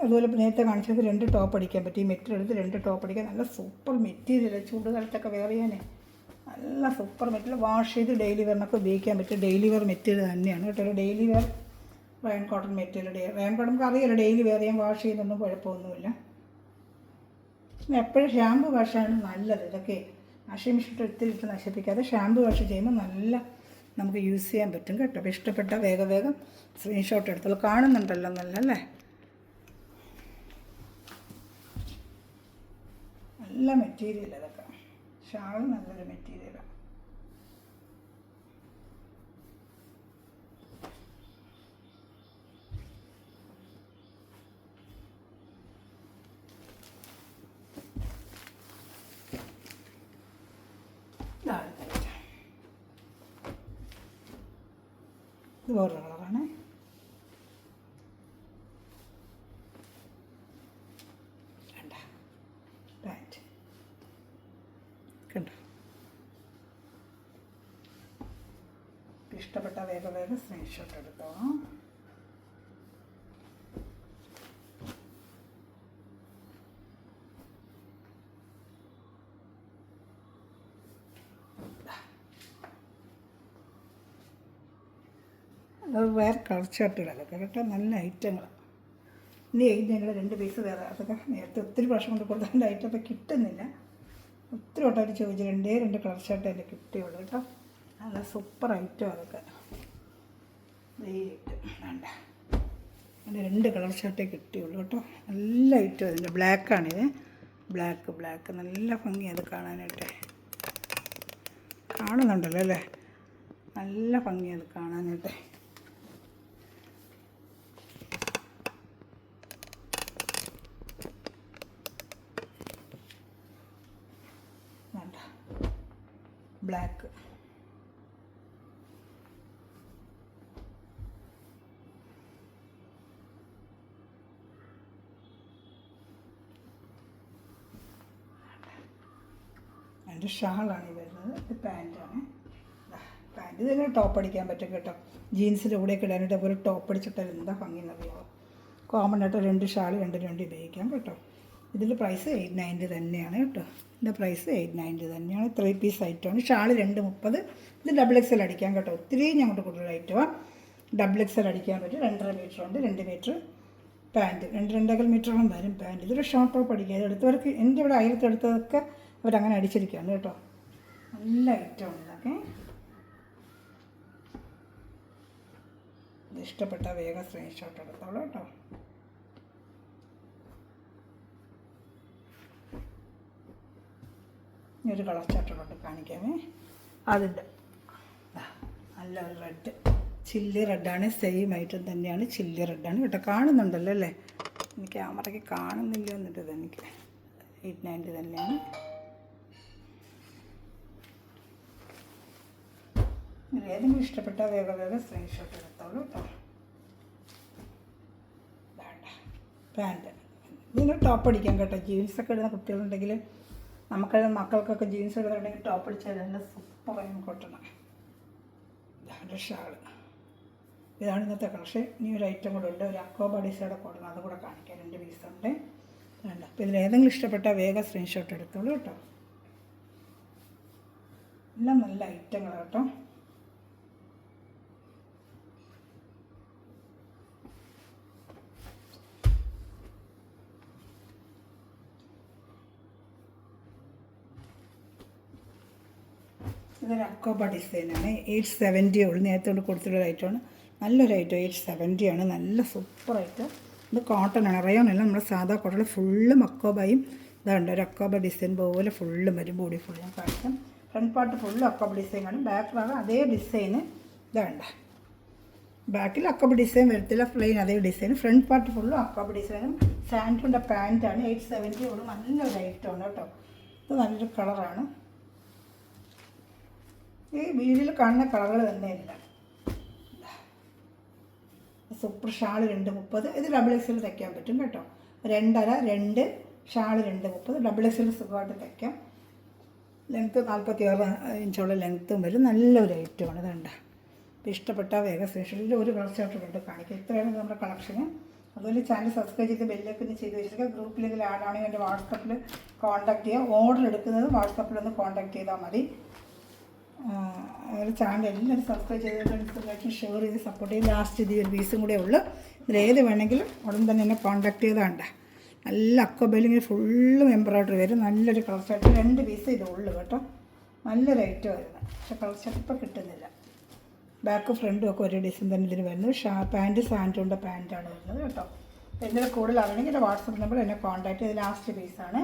അതുപോലെ നേരത്തെ കാണിച്ചത് 2 ടോപ്പ് അടിക്കാൻ പറ്റും. ഈ മെറ്റീരിയൽ എടുത്ത് 2 ടോപ്പ് അടിക്കാൻ നല്ല സൂപ്പർ മെറ്റീരിയൽ. ചൂടുകാലത്തൊക്കെ വെയർ ചെയ്യാനേ നല്ല സൂപ്പർ മെറ്റീരിയൽ. വാഷ് ചെയ്ത് ഡെയിലി വെയറിനൊക്കെ ഉപയോഗിക്കാൻ പറ്റും. ഡെയിലി വെയർ മെറ്റീരിയൽ തന്നെയാണ് കേട്ടോ. ഒരു daily wear rayon cotton material. Rayon cotton നമുക്ക് അറിയാലോ, ഡെയിലി വെയർ ചെയ്യാൻ വാഷ് ചെയ്യുന്നൊന്നും കുഴപ്പമൊന്നുമില്ല. എപ്പോഴും ഷാമ്പു വാഷാണ് നല്ലത്. ഇതൊക്കെ വാഷിംഗ് മെഷീൻ എടുത്തിട്ട് നശിപ്പിക്കാതെ ഷാമ്പു വാഷ് ചെയ്യുമ്പോൾ നല്ല നമുക്ക് യൂസ് ചെയ്യാൻ പറ്റും കേട്ടോ. അപ്പോൾ ഇഷ്ടപ്പെട്ട വേഗം സ്ക്രീൻഷോട്ട് എടുത്തോളൂ. കാണുന്നുണ്ടല്ലോ നല്ലല്ലേ. നല്ല മെറ്റീരിയൽ അതൊക്കെ. ഷാൾ നല്ലൊരു മെറ്റീരിയലാണ്. ഇത് വേറൊരു കളറാണ്. വേണ്ട പാൻറ്റ് കണ്ടോ. ഇഷ്ടപ്പെട്ട വേഗം സ്ക്രീൻഷോട്ട് എടുത്തോ. അത് വേറെ കളർ ഷർട്ടുകളൊക്കെ കേട്ടോ. നല്ല ഐറ്റങ്ങൾ. ഇനി ഞങ്ങൾ 2 പീസ് വേറെ. അതൊക്കെ നേരത്തെ ഒത്തിരി പ്രാവശ്യം കൊണ്ട് കൊടുത്തതിൻ്റെ ഐറ്റം ഇപ്പോൾ കിട്ടുന്നില്ല. ഒത്തിരി വട്ടമായിട്ട് ചോദിച്ചു. 2 കളർ ഷർട്ട് അതിൻ്റെ കിട്ടിയുള്ളൂ കേട്ടോ. നല്ല സൂപ്പർ ഐറ്റം അതൊക്കെ. വേണ്ട അതിൻ്റെ 2 കളർ ഷർട്ടേ കിട്ടിയുള്ളൂ കേട്ടോ. നല്ല ഐറ്റം അതിൻ്റെ. ബ്ലാക്കാണിത്. ബ്ലാക്ക് നല്ല ഭംഗി അത് കാണാനായിട്ട്. കാണുന്നുണ്ടല്ലോ അല്ലേ. നല്ല ഭംഗി അത് കാണാനായിട്ട്. വേണ്ട ബ്ലാക്ക്. അതിൻ്റെ ഷാളാണ് ഈ വരുന്നത്. ഇത് പാൻറ്റാണ്. പാൻറ്റ് തന്നെ ടോപ്പ് അടിക്കാൻ പറ്റും കേട്ടോ. ജീൻസിൻ്റെ കൂടെയൊക്കെ ഇടാനായിട്ട് പോലെ ടോപ്പ് അടിച്ചിട്ടാൽ എന്താ ഭംഗി എന്നറിയാമോ. കോമൺ ആയിട്ട് 2 ഷാൾ 2 ഉപയോഗിക്കാം കേട്ടോ. ഇതിൻ്റെ പ്രൈസ് 890 തന്നെയാണ് കേട്ടോ. ഇതിൻ്റെ പ്രൈസ് 890 തന്നെയാണ്. 3 പീസ് ഐറ്റമാണ്. ഷാൾ 230. ഇത് XXL അടിക്കാം കേട്ടോ. ഒത്തിരി ഞങ്ങൾക്ക് കൂടുതൽ ഐറ്റമാണ്. XXL അടിക്കാൻ പറ്റും. 2.5 മീറ്റർ ഉണ്ട്. 2 മീറ്റർ പാൻറ്റ്. 2.5 മീറ്ററോളം വരും പാൻറ്റ്. ഇതൊരു ഷോർട്ട് ടോപ്പ് അടിക്കുക. എടുത്തവർക്ക് എൻ്റെ ഇവിടെ അയലത്തെടുത്തതൊക്കെ അവരങ്ങനെ അടിച്ചിരിക്കുകയാണ് കേട്ടോ. നല്ല ഐറ്റമാണ് ഇതൊക്കെ. ഇഷ്ടപ്പെട്ട വേഗം സ്ക്രീൻഷോട്ട് എടുത്തോളൂ കേട്ടോ. ഒരു കളർ ചാർട്ടുകൊണ്ട് കാണിക്കാമേ. അതിൻ്റെ നല്ലൊരു റെഡ്, ചില്ലി റെഡാണ്. സെയിം ഐറ്റം തന്നെയാണ്. ചില്ലി റെഡാണ് കേട്ടോ. കാണുന്നുണ്ടല്ലോ അല്ലേ. എനിക്ക് ക്യാമറയ്ക്ക് കാണുന്നില്ല എന്നിട്ട് ഇതെനിക്ക് 890 തന്നെയാണ്. ഏതെങ്കിലും ഇഷ്ടപ്പെട്ട വേഗം സ്ക്രീൻഷോട്ട് എടുത്തോളൂ കേട്ടോ. പാൻറ്റ്. ഇതിന് ടോപ്പ് അടിക്കാം കേട്ടോ. ജീൻസൊക്കെ ഇടുന്ന കുട്ടികളുണ്ടെങ്കിൽ മക്കൾക്കൊക്കെ ജീൻസ് ഇടുന്നുണ്ടെങ്കിൽ ടോപ്പ് അടിച്ചാൽ നല്ല സൂപ്പറായും കോട്ടണം. ഇതാണ് ഷാള്. ഇതാണ് ഇന്നത്തെ കളക്ഷൻ. ഇനി ഒരു ഐറ്റം കൂടെ ഉണ്ട്, ഒരു അക്കോബ ഡിസൈഡ് കൊടുക്കണം, അതും കൂടെ കാണിക്കാൻ 2 പീസുണ്ട്. വേണ്ട. അപ്പോൾ ഇതിലേതെങ്കിലും ഇഷ്ടപ്പെട്ടാൽ വേഗം സ്ക്രീൻഷോട്ട് എടുത്തോളൂ കേട്ടോ. എല്ലാം നല്ല ഐറ്റങ്ങളാണ് കേട്ടോ. ഇതൊരു അക്കോബ ഡിസൈനാണ്. 870 ഉള്ളു. നേരത്തെ കൊണ്ട് കൊടുത്തിട്ടുള്ള ഐറ്റമാണ്. നല്ലൊരു ഐറ്റം. 870 ആണ്. നല്ല സൂപ്പർ ഐറ്റം. ഇത് കോട്ടനാണ്, റയോണല്ല, നമ്മുടെ സാധാ കോട്ടൺ. ഫുള്ളും അക്കോബയും ഇതുണ്ട്. ഒരു അക്കോബ ഡിസൈൻ പോലെ ഫുള്ളും വരും. ബോഡി ഫുൾ ഞാൻ കാണിക്കാം. ഫ്രണ്ട് പാർട്ട് ഫുള്ളും അക്കോബ ഡിസൈൻ കാണും. ബാക്ക് ഭാഗം അതേ ഡിസൈന് ഇതുണ്ട്. ബാക്കിൽ അക്കോബ ഡിസൈൻ വരത്തില്ല, പ്ലെയിൻ അതേ ഡിസൈൻ. ഫ്രണ്ട് പാർട്ട് ഫുള്ളും അക്കോബ ഡിസൈനും. സാൻഡുണ്ട പാൻറ്റാണ്. 870 ഉള്ളു. നല്ലൊരു ഐറ്റമാണ് കേട്ടോ. ഇത് നല്ലൊരു കളറാണ്. ഈ വീഡിയോയിൽ കാണുന്ന കളറുകൾ തന്നെയില്ല. Super shawl 230. ഇത് ഡബിൾ എക്സൽ തയ്ക്കാൻ പറ്റും കേട്ടോ. 2.5 ഷാൾ 230. ഡബിൾ എക്സൽ സുഖമായിട്ട് തയ്ക്കാം. ലെങ്ത്ത് 46 ഇഞ്ചോളം ലെങ്ത്തും വരും. നല്ലൊരു ഐറ്റമാണ്. ഇതുണ്ട്. ഇപ്പോൾ ഇഷ്ടപ്പെട്ട വേഗം സ്പെഷ്യലിൽ ഒരു കളർ ചാർട്ടുണ്ട് കാണിക്കുക. ഇത്രയാണ് നമ്മുടെ കളക്ഷന്. അതുപോലെ ചാനൽ സബ്സ്ക്രൈബ് ചെയ്ത് ബെല്ലൈക്കൺ ചെയ്ത് വെച്ചിരിക്കുക. ഗ്രൂപ്പിൽ ഇതിൽ ആഡ് ആണെങ്കിൽ എൻ്റെ വാട്സപ്പിൽ കോൺടാക്ട് ചെയ്യുക. ഓർഡർ എടുക്കുന്നത് വാട്സപ്പിലൊന്ന് കോൺടാക്ട് ചെയ്താൽ മതി. അതുപോലെ ചാനൽ എല്ലാവരും സബ്സ്ക്രൈബ് ചെയ്തിട്ട് ഷെയർ ചെയ്ത് സപ്പോർട്ട് ചെയ്ത്. ലാസ്റ്റ് ഇത് ഒരു പീസും കൂടെ ഉള്ളു. ഇതിലേത് വേണമെങ്കിലും ഉടൻ തന്നെ എന്നെ കോൺടാക്ട് ചെയ്താണ്ട്. നല്ല അക്കോബയിൽ ഇങ്ങനെ ഫുള്ളും എംബ്രോയ്ഡറി വരും. നല്ലൊരു കളർ ചാർട്ട്. 2 പീസ് ഇത് ഉള്ളു കേട്ടോ. നല്ലൊരു ഐറ്റം വരുന്നത്. പക്ഷേ കളർ ചാർട്ട് ഇപ്പോൾ കിട്ടുന്നില്ല. ബാക്ക് ഫ്രണ്ടും ഒക്കെ ഒരേ ഡിസൈൻ തന്നെ ഇതിന് വരുന്നത്. പാൻറ്റ് സാൻഡുണ്ട പാൻറ്റാണ് വരുന്നത് കേട്ടോ. എന്തെങ്കിലും കൂടുതൽ അറിയണമെങ്കിൽ എൻ്റെ വാട്സപ്പ് നമ്പർ എന്നെ കോൺടാക്ട് ചെയ്ത്. ലാസ്റ്റ് പീസാണ്.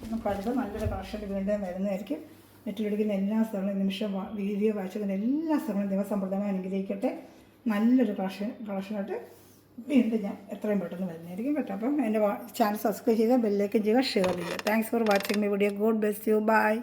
നമുക്കടുത്ത് നല്ലൊരു കളക്ഷൻ വീണ്ടും വരുന്നതായിരിക്കും. നെറ്റിലെടുക്കുന്ന എല്ലാ സ്ഥലങ്ങളും നിമിഷം വീഡിയോ വായിച്ചതിന് എല്ലാ സ്ഥലങ്ങളും ദൈവസമ്പ്രദമായി അനുഗ്രഹിക്കട്ടെ. നല്ലൊരു കളക്ഷനായിട്ട് വീണ്ടും ഞാൻ എത്രയും പെട്ടെന്ന് വരുന്നതായിരിക്കും കേട്ടോ. അപ്പം എൻ്റെ ചാനൽ സബ്സ്ക്രൈബ് ചെയ്യുക, ബെല്ലൈക്കൻ ചെയ്യുക, ഷെയർ ചെയ്യുക. Thanks for watching my video. God bless you. By.